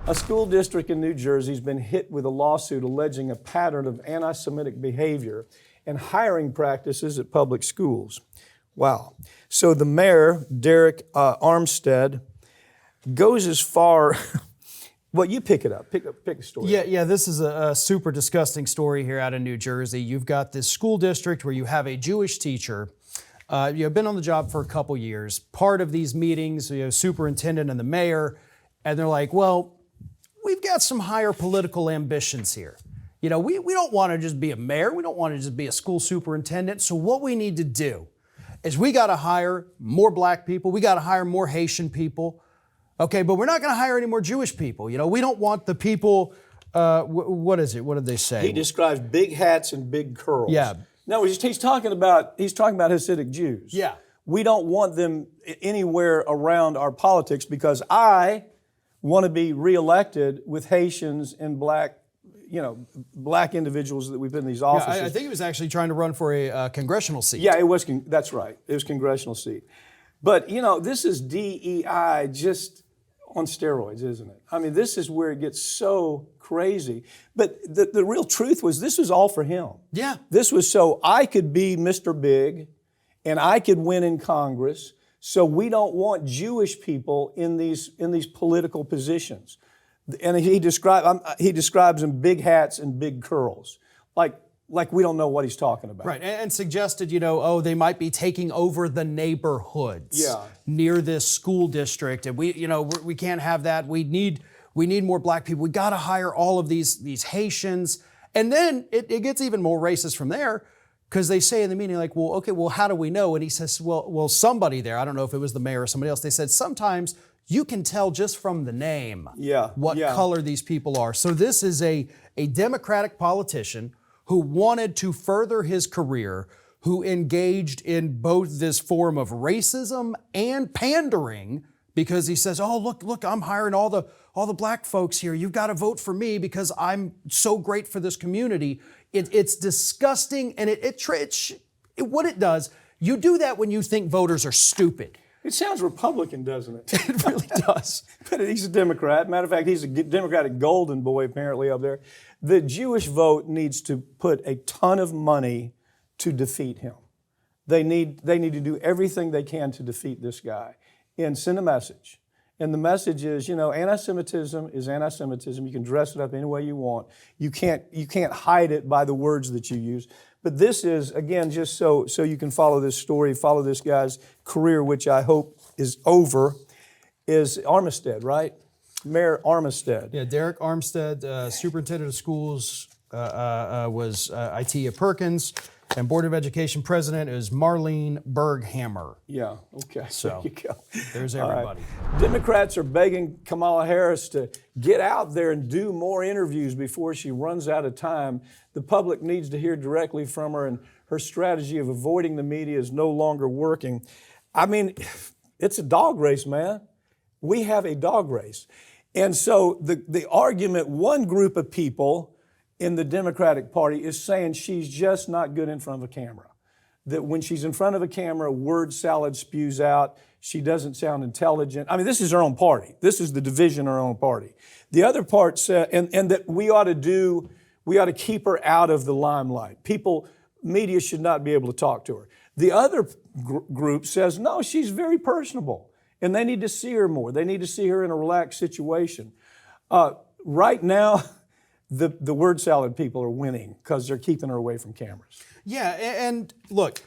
A school district in New Jersey has been hit with a lawsuit alleging a pattern of anti-Semitic behavior and hiring practices at public schools. Wow. So the mayor, Derek Armstead, goes as far. Well, you pick it up. Pick a story. Yeah. This is a super disgusting story here out of New Jersey. You've got this school district where you have a Jewish teacher. You've been on the job for a couple years. Part of these meetings, superintendent and the mayor, and they're like, well, we've got some higher political ambitions here. We don't want to just be a mayor. We don't want to just be a school superintendent. So what we need to do is we got to hire more black people. We got to hire more Haitian people. Okay, but we're not going to hire any more Jewish people. We don't want the people, what is it? What did they say? He describes big hats and big curls. Yeah. No, he's talking about Hasidic Jews. Yeah. We don't want them anywhere around our politics because I want to be reelected with Haitians and black individuals that we've been in these offices. Yeah, I think he was actually trying to run for a congressional seat. Yeah, it was. That's right. It was congressional seat. But this is DEI just on steroids, isn't it? I mean, this is where it gets so crazy. But the real truth was this was all for him. Yeah. This was so I could be Mr. Big and I could win in Congress. So we don't want Jewish people in these political positions. And he describes them big hats and big curls. Like we don't know what he's talking about. Right, and suggested, they might be taking over the neighborhoods near this school district, and we can't have that. We need more black people. We got to hire all of these Haitians, and then it gets even more racist from there, because they say in the meeting, like, well, okay, well, how do we know? And he says, well, somebody there, I don't know if it was the mayor or somebody else, they said sometimes you can tell just from the name what color these people are. So this is a Democratic politician who wanted to further his career, who engaged in both this form of racism and pandering, because he says, oh, look, I'm hiring all the black folks here. You've got to vote for me because I'm so great for this community. It's disgusting, and what it does, you do that when you think voters are stupid. It sounds Republican, doesn't it? It really does. But he's a Democrat. Matter of fact, he's a Democratic golden boy apparently up there. The Jewish vote needs to put a ton of money to defeat him. They need to do everything they can to defeat this guy and send a message. And the message is, anti-Semitism is anti-Semitism. You can dress it up any way you want. You can't hide it by the words that you use. But this is, again, just so you can follow this story, follow this guy's career, which I hope is over, is Armstead, right? Mayor Armstead. Yeah, Derek Armstead, superintendent of schools, was IT at Perkins, and Board of Education president is Marlene Berghammer. Yeah, okay. So there you go. There's everybody. Right. Democrats are begging Kamala Harris to get out there and do more interviews before she runs out of time. The public needs to hear directly from her, and her strategy of avoiding the media is no longer working. I mean, it's a dog race, man. We have a dog race. And so the argument, one group of people in the Democratic Party is saying she's just not good in front of a camera. That when she's in front of a camera, word salad spews out. She doesn't sound intelligent. I mean, this is her own party. This is the division of her own party. The other part said, and that we ought to keep her out of the limelight. Media should not be able to talk to her. The other group says, no, she's very personable. And they need to see her more. They need to see her in a relaxed situation. Right now, the word salad people are winning because they're keeping her away from cameras. Yeah, and look,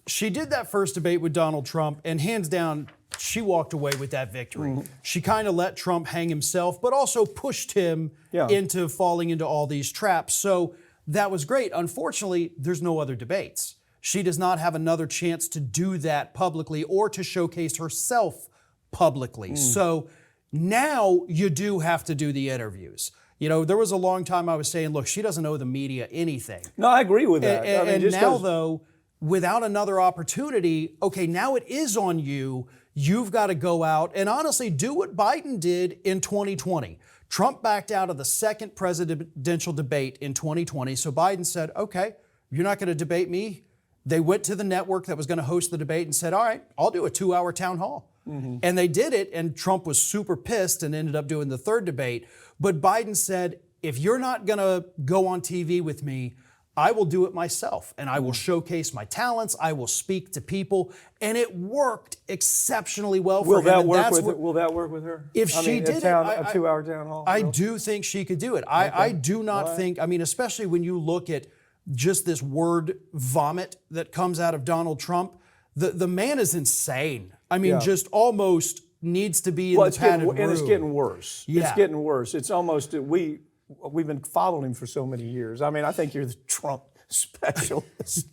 she did that first debate with Donald Trump, and hands down, she walked away with that victory. Mm-hmm. She kind of let Trump hang himself, but also pushed him into falling into all these traps. So that was great. Unfortunately, there's no other debates. She does not have another chance to do that publicly or to showcase herself publicly. So now you do have to do the interviews. There was a long time I was saying, look, she doesn't owe the media anything. No, I agree with that. And now, though, without another opportunity, okay, now it is on you. You've got to go out and honestly do what Biden did in 2020. Trump backed out of the second presidential debate in 2020. So Biden said, okay, you're not going to debate me. They went to the network that was going to host the debate and said, all right, I'll do a 2-hour town hall. And they did it, and Trump was super pissed and ended up doing the third debate. But Biden said, if you're not going to go on TV with me, I will do it myself, and I will showcase my talents. I will speak to people, and it worked exceptionally well for him. Will that work with her? If she did it, a 2-hour town hall. I do think she could do it. I do not think. I mean, especially when you look at just this word vomit that comes out of Donald Trump, the man is insane. I mean, just almost needs to be in the padded room. And it's getting worse. Yeah. It's getting worse. It's almost we've been following him for so many years. I mean, I think you're the Trump specialist.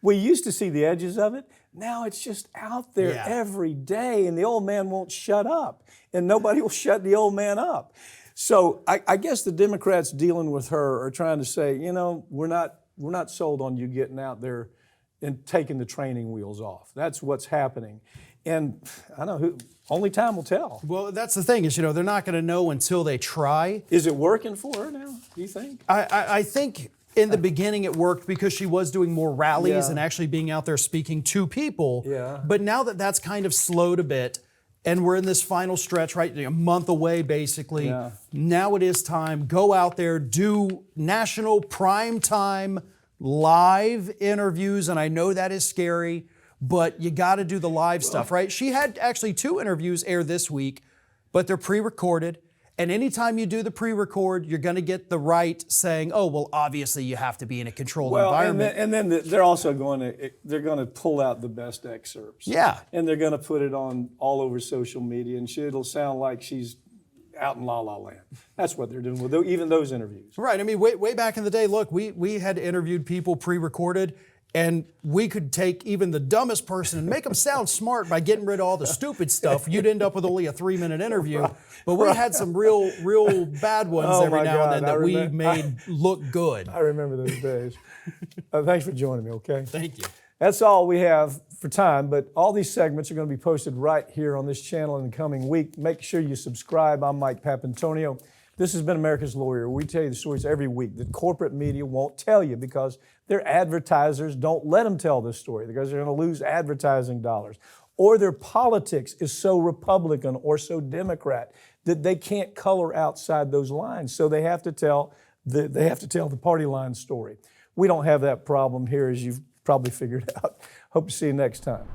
We used to see the edges of it. Now it's just out there every day, and the old man won't shut up, and nobody will shut the old man up. So I guess the Democrats dealing with her are trying to say, you know, we're not sold on you getting out there and taking the training wheels off. That's what's happening. And I don't know, only time will tell. Well, that's the thing is, you know, they're not going to know until they try. Is it working for her now, do you think? I think in the beginning it worked because she was doing more rallies and actually being out there speaking to people. Yeah. But now that that's kind of slowed a bit, and we're in this final stretch, right, a month away basically, now it is time, go out there, do national primetime live interviews, and I know that is scary, but you got to do the live stuff, right? She had actually 2 interviews air this week, but they're pre-recorded. And anytime you do the pre-record, you're going to get the right saying, "Oh, well, obviously you have to be in a controlled environment." And then they're also going to pull out the best excerpts. Yeah. And they're going to put it on all over social media, and it'll sound like she's out in La La Land. That's what they're doing with even those interviews. Right. I mean, way back in the day, look, we had interviewed people pre-recorded, and we could take even the dumbest person and make them sound smart by getting rid of all the stupid stuff. You'd end up with only a 3-minute interview. But we had some real bad ones every now and then that we made look good. I remember those days. Thanks for joining me, okay? Thank you. That's all we have for time, but all these segments are going to be posted right here on this channel in the coming week. Make sure you subscribe. I'm Mike Papantonio. This has been America's Lawyer. We tell you the stories every week that corporate media won't tell you because their advertisers don't let them tell this story because they're going to lose advertising dollars. Or their politics is so Republican or so Democrat that they can't color outside those lines. So they have to tell the party line story. We don't have that problem here, as you've probably figured out. Hope to see you next time.